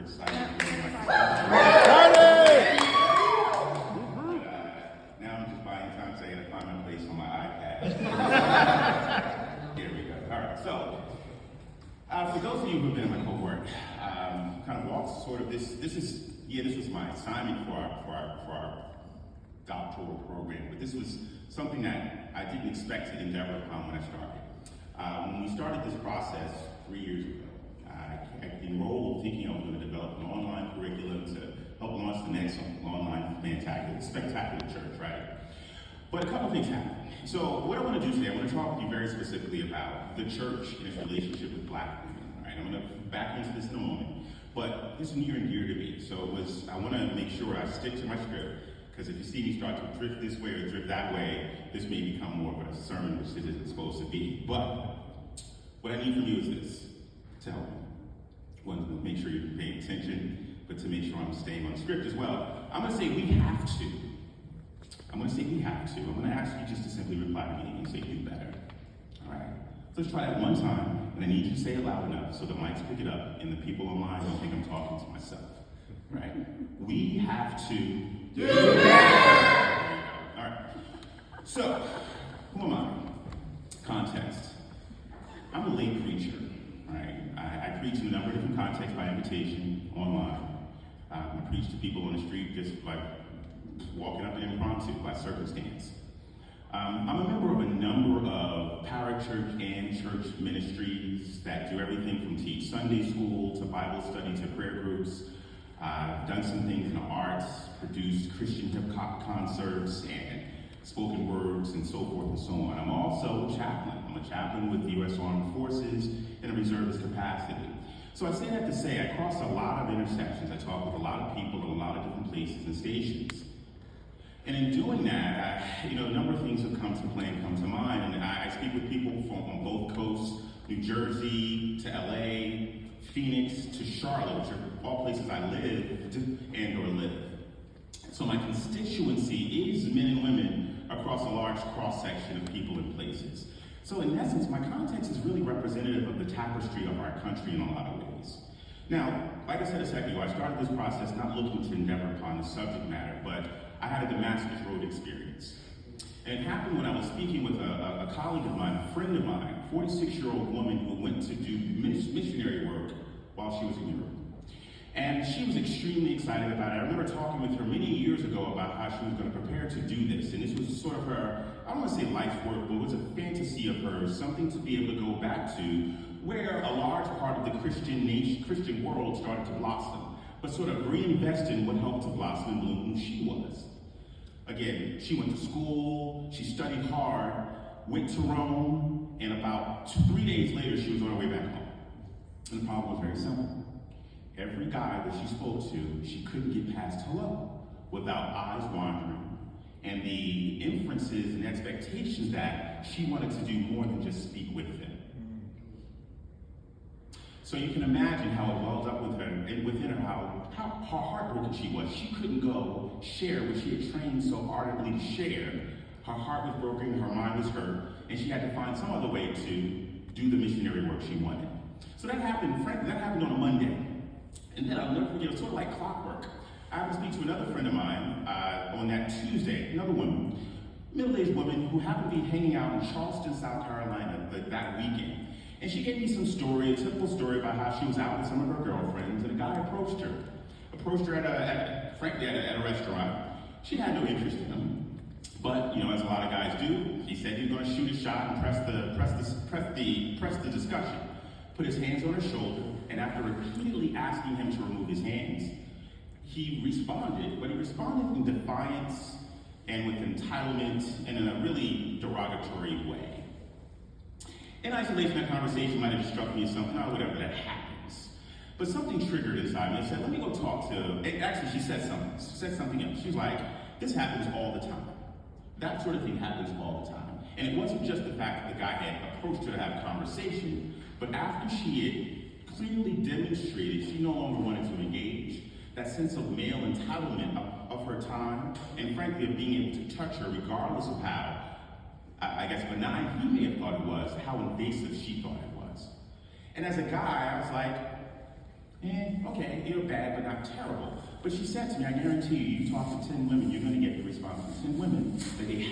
excited. Now I'm just buying time so I gotta find my place on my iPad. Here we go. All right, so for those of you who have been in my cohort, kind of walks sort of this was my assignment for our doctoral program, but this was something that I didn't expect to endeavor upon when I started. When we started this process 3 years ago, I enrolled thinking I was going to develop an online curriculum to help launch the next online spectacular church, right? But a couple things happened. So what I want to do today, I want to talk with you very specifically about the church and its relationship with Black women, right? I'm going to back into this in a moment, but this is near and dear to me. So I want to make sure I stick to my script, because if you see me start to drift this way or drift that way, this may become more of a sermon, which it isn't supposed to be. But what I need from you is this, to help me. One, to make sure you're paying attention, but to make sure I'm staying on script as well. I'm going to say we have to. I'm going to ask you just to simply reply to me and say do better. All right? So let's try that one time, and I need you to say it loud enough so the mics pick it up and the people online don't think I'm talking to myself. Right? We have to do better. All right. So, who am I? Context. I'm a lay preacher, right? I preach in a number of different contexts by invitation, online. I preach to people on the street just by walking up and impromptu, by circumstance. I'm a member of a number of parachurch and church ministries that do everything from teach Sunday school to Bible study to prayer groups. I've done some things in the arts, produced Christian hip-hop concerts and spoken words and so forth and so on. I'm also a chaplain. I'm a chaplain with the U.S. Armed Forces in a reservist capacity. So I say that to say I cross a lot of intersections. I talk with a lot of people at a lot of different places and stations. And in doing that, a number of things have come to play and come to mind. And I speak with people on both coasts, New Jersey to LA, Phoenix to Charlotte, which are all places I live and or live. So my constituency is men and women across a large cross-section of people and places. So in essence, my context is really representative of the tapestry of our country in a lot of ways. Now, like I said a second ago, I started this process not looking to endeavor upon the subject matter, but I had a Damascus Road experience. And it happened when I was speaking with a colleague of mine, a friend of mine, a 46-year-old woman who went to do missionary work while she was in Europe. And she was extremely excited about it. I remember talking with her many years ago about how she was going to prepare to do this. And this was sort of her, I don't want to say life's work, but it was a fantasy of hers, something to be able to go back to where a large part of the Christian world started to blossom, but sort of reinvest in what helped to blossom and bloom who she was. Again, she went to school, she studied hard, went to Rome, and about 3 days later, she was on her way back home. And the problem was very simple. Every guy that she spoke to, she couldn't get past hello without eyes wandering and the inferences and expectations that she wanted to do more than just speak with them. So you can imagine how it welled up within her, how heartbroken she was. She couldn't go share what she had trained so ardently to share. Her heart was broken, her mind was hurt, and she had to find some other way to do the missionary work she wanted. So that happened, frankly, on a Monday. And then I'll never forget, it was sort of like clockwork. I happened to speak to another friend of mine on that Tuesday, another woman, middle-aged woman who happened to be hanging out in Charleston, South Carolina that weekend. And she gave me some story, a typical story about how she was out with some of her girlfriends, and a guy approached her at a restaurant. She had no interest in him, but as a lot of guys do, he said he was going to shoot a shot and press the discussion. Put his hands on her shoulder, and after repeatedly asking him to remove his hands, he responded, but he responded in defiance and with entitlement and in a really derogatory way. In isolation, that conversation might have struck me as something, whatever, that happens. But something triggered inside me. I said, let me go talk to, actually she said something. She said something else. She's like, this happens all the time. That sort of thing happens all the time. And it wasn't just the fact that the guy had approached her to have a conversation, but after she had clearly demonstrated she no longer wanted to engage, that sense of male entitlement of her time, and frankly of being able to touch her regardless of how, I guess, benign he may have thought it was, how invasive she thought it was. And as a guy, I was like, Okay, you're bad, but not terrible. But she said to me, I guarantee you talk to 10 women, you're going to get the response from 10 women that they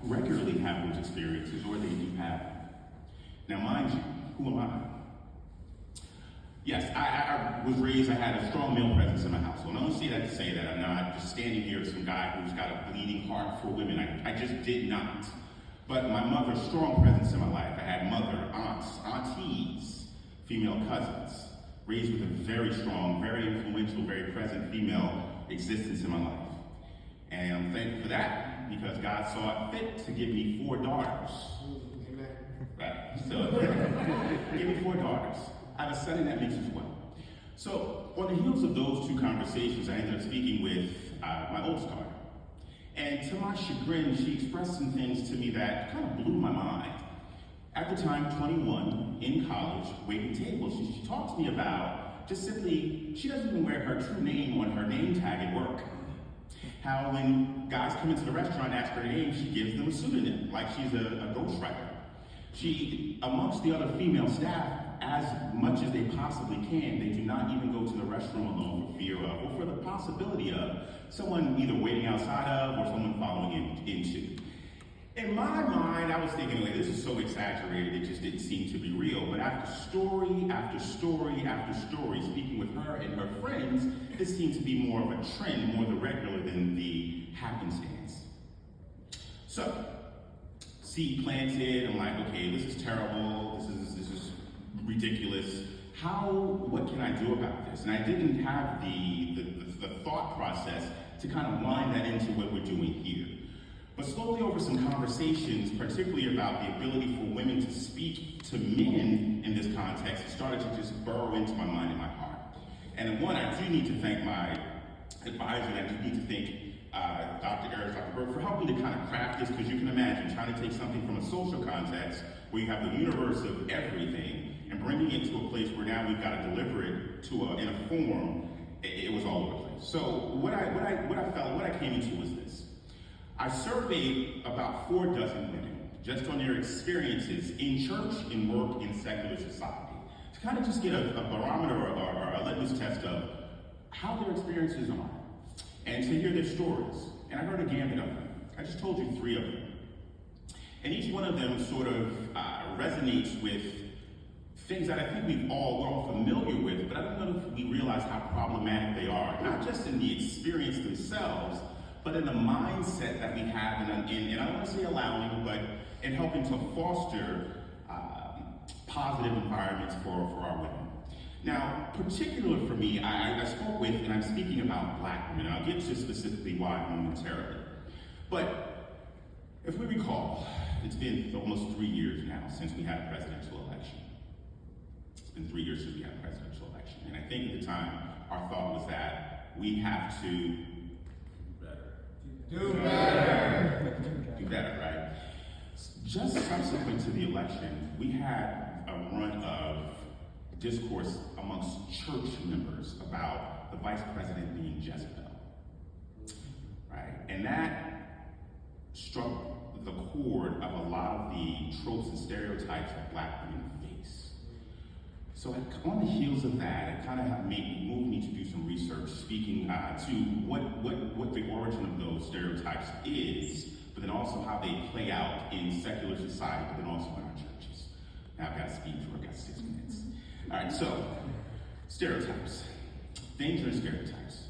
regularly have those experiences, or they do have them. Now, mind you, who am I? Yes, I was raised, I had a strong male presence in my household. And I don't say that to say that I'm not just standing here as some guy who's got a bleeding heart for women. I just did not. But my mother's strong presence in my life. I had mother, aunts, aunties, female cousins, raised with a very strong, very influential, very present female existence in my life. And I'm thankful for that because God saw it fit to give me 4 daughters. Amen. Right, so give me 4 daughters. I have a son in that mix as well. So on the heels of those 2 conversations, I ended up speaking with my oldest daughter. And to my chagrin, she expressed some things to me that kind of blew my mind. At the time, 21, in college, waiting tables, she talked to me about just simply, she doesn't even wear her true name on her name tag at work. How when guys come into the restaurant and ask her name, she gives them a pseudonym, like she's a ghostwriter. She, amongst the other female staff, as much as they possibly can, they do not even go to the restroom alone for fear of, or for the possibility of, someone either waiting outside of, or someone following into. In my mind, I was thinking, this is so exaggerated, it just didn't seem to be real. But after story after story after story, speaking with her and her friends, this seemed to be more of a trend, more the regular than the happenstance. So, seed planted, I'm like, okay, this is terrible, this is ridiculous. What can I do about this? And I didn't have the thought process to kind of line that into what we're doing here. But slowly over some conversations, particularly about the ability for women to speak to men in this context, it started to just burrow into my mind and my heart. And one, I do need to thank my advisor, and I do need to thank Dr. Eric, Dr. Burke, for helping to kind of craft this, because you can imagine trying to take something from a social context where you have the universe of everything and bringing it to a place where now we've got to deliver it in a form, it was all over the place. So what I came into was this. I surveyed about 4 dozen women just on their experiences in church, in work, in secular society, to kind of just get a barometer or a litmus test of how their experiences are, and to hear their stories. And I heard a gamut of them. I just told you 3 of them. And each one of them sort of resonates with things that I think we're all familiar with, but I don't know if we realize how problematic they are, not just in the experience themselves, but in the mindset that we have, and I don't want to say allowing, but in helping to foster positive environments for our women. Now, particular for me, I spoke with, and I'm speaking about Black women, and I'll get to specifically why momentarily. But if we recall, it's been almost 3 years now since we had a presidential election. It's been 3 years since we had a presidential election. And I think at the time, our thought was that we have to do better, right? Just subsequent to the election, we had a run of discourse amongst church members about the vice president being Jezebel, right? And that struck the chord of a lot of the tropes and stereotypes that Black women face. So on the heels of that, it kind of moved me to do some research, speaking to what the origin of those stereotypes is, but then also how they play out in secular society, but then also in our churches. Now I've got to speak for, I've got 6 minutes. All right, so stereotypes, dangerous stereotypes.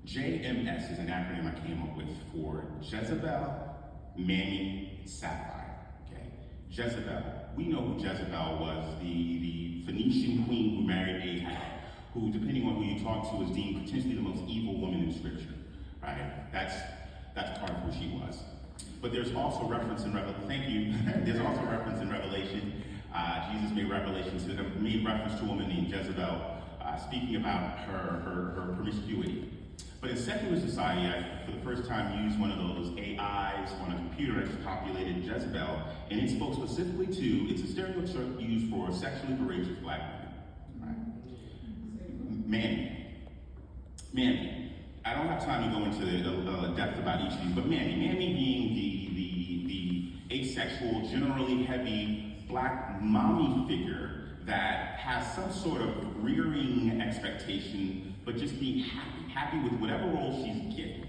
JMS is an acronym I came up with for Jezebel, Mammy, Sapphire. Okay, Jezebel. We know who Jezebel was, the Phoenician queen who married Ahab, who, depending on who you talk to, is deemed potentially the most evil woman in Scripture. Right? That's part of who she was. But there's also reference in Revelation. Thank you. There's also reference in Revelation. Jesus made reference to a woman named Jezebel, speaking about her promiscuity. But in secular society, I, for the first time, used one of those AIs on a computer that just populated Jezebel, and it spoke specifically to, it's a stereotype used for sexually voracious Black women. Right? Mammy. I don't have time to go into the depth about each of these, but Mammy being the asexual, generally heavy Black mommy figure that has some sort of rearing expectation, but just being happy with whatever role she's given.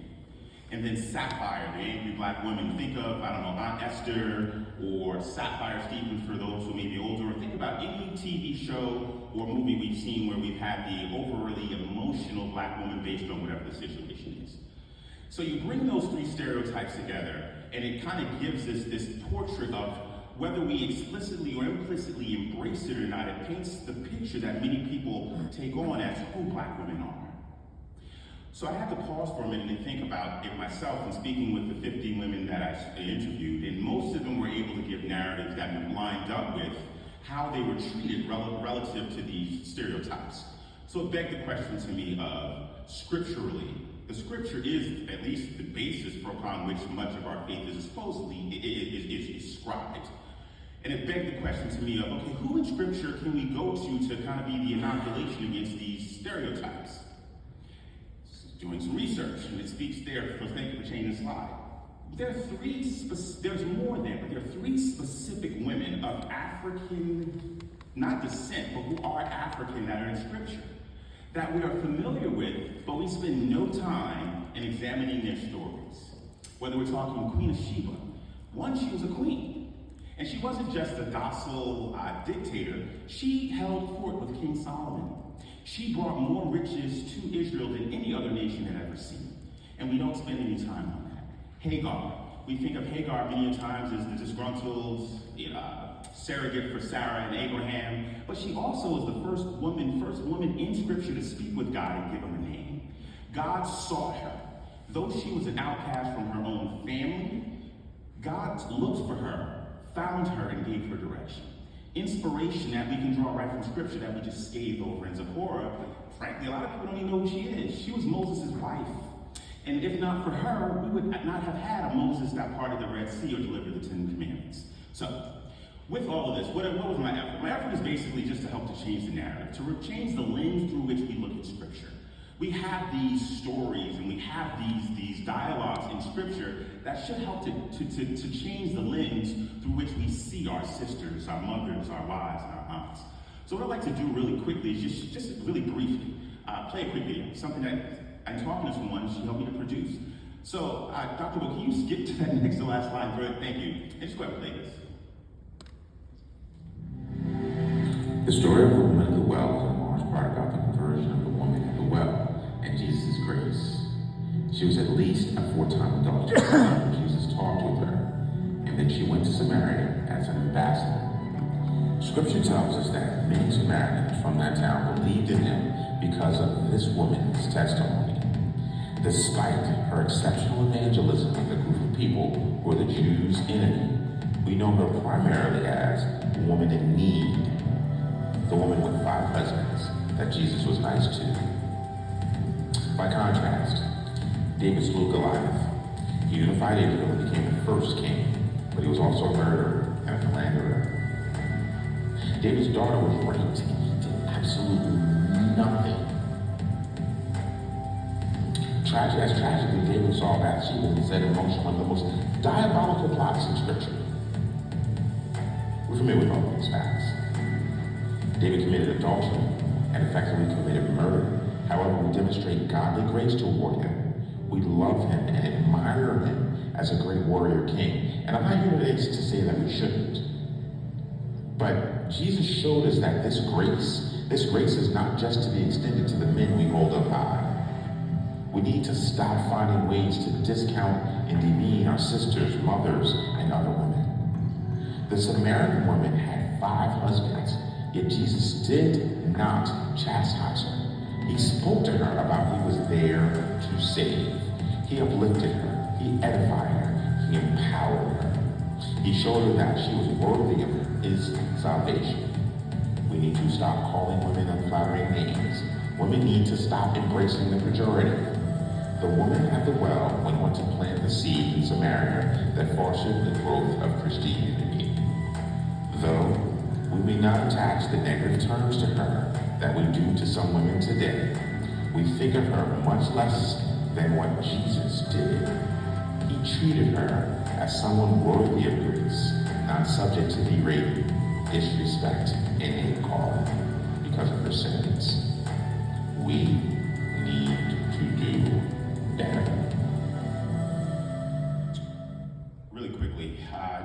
And then Sapphire, the angry black woman. Think of, I don't know, Aunt Esther or Sapphire Stevens for those who may be older, or think about any TV show or movie we've seen where we've had the overly emotional black woman based on whatever the situation is. So you bring those three stereotypes together, and it kind of gives us this portrait of, whether we explicitly or implicitly embrace it or not, it paints the picture that many people take on as who black women are. So I had to pause for a minute and think about it myself in speaking with the 50 women that I interviewed, and most of them were able to give narratives that lined up with how they were treated relative to these stereotypes. So it begged the question to me of, scripturally, the scripture is at least the basis upon which much of our faith is supposedly is described. And it begged the question to me of, okay, who in scripture can we go to kind of be the inoculation against these stereotypes? Doing some research, and it speaks there, so thank you for changing the slide. There's more there, but there are three specific women of African, not descent, but who are African that are in scripture, that we are familiar with, but we spend no time in examining their stories. Whether we're talking Queen of Sheba, one, she was a queen, and she wasn't just a docile dictator, she held court with King Solomon. She brought more riches to Israel than any other nation had ever seen. And we don't spend any time on that. Hagar. We think of Hagar many times as the disgruntled surrogate for Sarah and Abraham, but she also was the first woman in scripture to speak with God and give him a name. God sought her. Though she was an outcast from her own family, God looked for her, found her, and gave her direction. Inspiration that we can draw right from scripture that we just scathed over. And Zipporah, frankly, a lot of people don't even know who she is. She was Moses' wife. And if not for her, we would not have had a Moses that parted the Red Sea or delivered the Ten Commandments. So, with all of this, what was my effort? My effort is basically just to help to change the narrative, to change the lens through which we look at scripture. We have these stories and we have these dialogues in scripture that should help to change the lens through which we see our sisters, our mothers, our wives, and our aunts. So what I'd like to do really quickly is just really briefly play a quick video, something that I'm talking to someone, she helped me to produce. So Dr. Will, can you skip to that next to last slide? Good, thank you. And just go ahead and play this. The story of the woman at the well is in large part about the conversion of the woman at the well and Jesus' grace. She was at least a 4-time adulteress when Jesus talked with her, and then she went to Samaria as an ambassador. Scripture tells us that many Samaritans from that town believed in him because of this woman's testimony. Despite her exceptional evangelism in the group of people who were the Jews' enemy, we know her primarily as a woman in need, the woman with 5 husbands that Jesus was nice to. By contrast, David slew Goliath. He unified Israel and became the first king, but he was also a murderer and a philanderer. David's daughter was raped. He did absolutely nothing. Tragically, David saw Bathsheba and set in motion one of the most diabolical plots in Scripture. We're familiar with all these facts. David committed adultery and effectively committed murder. However, we demonstrate godly grace toward him. We love him and admire him as a great warrior king. And I'm not here today to say that we shouldn't. But Jesus showed us that this grace is not just to be extended to the men we hold up high. We need to stop finding ways to discount and demean our sisters, mothers, and other women. The Samaritan woman had 5 husbands, yet Jesus did not chastise her. He spoke to her about he was there to save. He uplifted her, he edified her, he empowered her. He showed her that she was worthy of his salvation. We need to stop calling women unflattering names. Women need to stop embracing the pejorative. The woman at the well went on to plant the seed in Samaria that fostered the growth of Christianity. Though we may not attach the negative terms to her that we do to some women today, we think of her much less than what Jesus did. He treated her as someone worthy of grace, not subject to berating, disrespect, and hate calling because of her sins. We need to do better. Really quickly,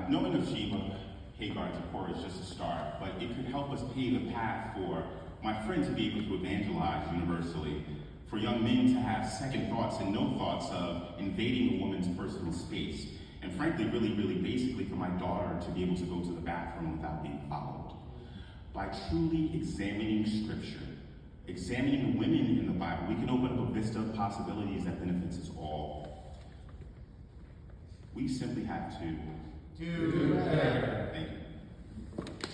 knowing of Sheba, Hagar, and Zipporah is just a start, but it could help us pave the path for my friend to be able to evangelize universally, for young men to have second thoughts and no thoughts of invading a woman's personal space, and frankly, really basically for my daughter to be able to go to the bathroom without being followed. By truly examining Scripture, examining the women in the Bible, we can open up a vista of possibilities that benefits us all. We simply have to do better. Thank you.